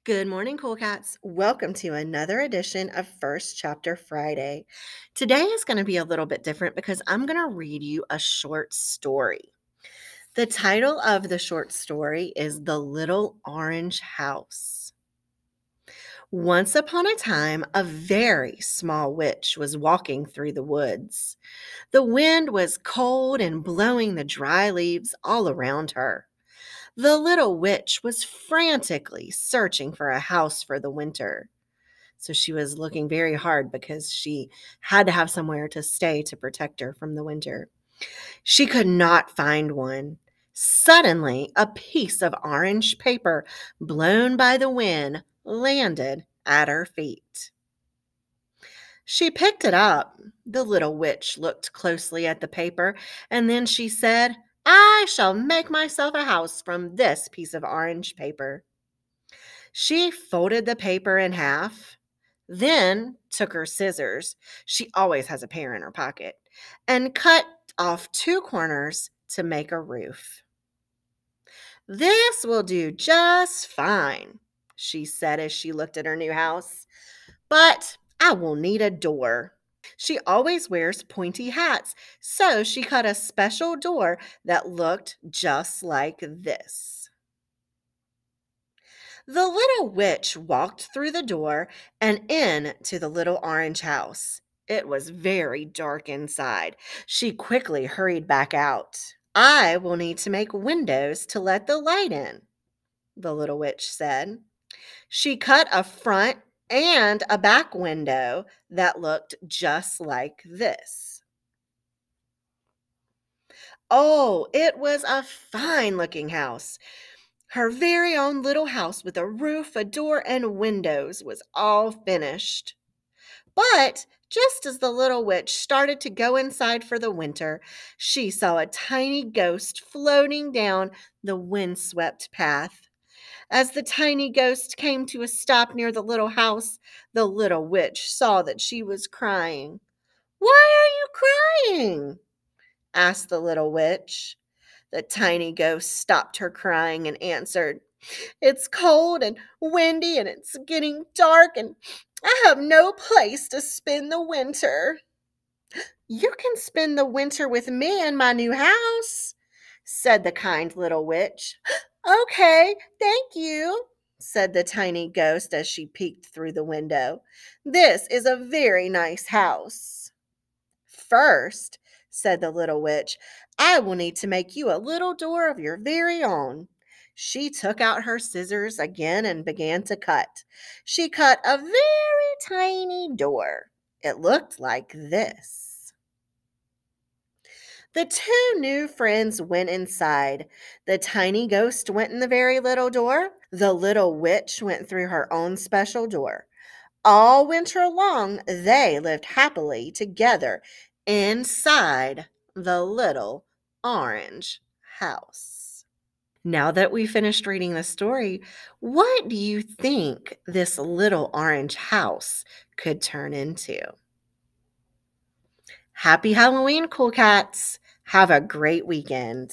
Good morning, Cool Cats. Welcome to another edition of First Chapter Friday. Today is going to be a little bit different because I'm going to read you a short story. The title of the short story is The Little Orange House. Once upon a time, a very small witch was walking through the woods. The wind was cold and blowing the dry leaves all around her. The little witch was frantically searching for a house for the winter. So she was looking very hard because she had to have somewhere to stay to protect her from the winter. She could not find one. Suddenly, a piece of orange paper blown by the wind landed at her feet. She picked it up. The little witch looked closely at the paper, and then she said, "I shall make myself a house from this piece of orange paper." She folded the paper in half, then took her scissors — she always has a pair in her pocket — and cut off two corners to make a roof. "This will do just fine," she said as she looked at her new house. "But I will need a door." She always wears pointy hats, so she cut a special door that looked just like this. The little witch walked through the door and into the little orange house. It was very dark inside. She quickly hurried back out. "I will need to make windows to let the light in," the little witch said. She cut a front and a back window that looked just like this. Oh, it was a fine-looking house. Her very own little house with a roof, a door, and windows was all finished. But just as the little witch started to go inside for the winter, she saw a tiny ghost floating down the windswept path. As the tiny ghost came to a stop near the little house, the little witch saw that she was crying. "Why are you crying?" asked the little witch. The tiny ghost stopped her crying and answered, "It's cold and windy and it's getting dark and I have no place to spend the winter." "You can spend the winter with me in my new house," said the kind little witch. "Okay, thank you," said the tiny ghost as she peeked through the window. "This is a very nice house." "First," said the little witch, "I will need to make you a little door of your very own." She took out her scissors again and began to cut. She cut a very tiny door. It looked like this. The two new friends went inside. The tiny ghost went in the very little door. The little witch went through her own special door. All winter long, they lived happily together inside the little orange house. Now that we finished reading the story, what do you think this little orange house could turn into? Happy Halloween, Cool Cats! Have a great weekend.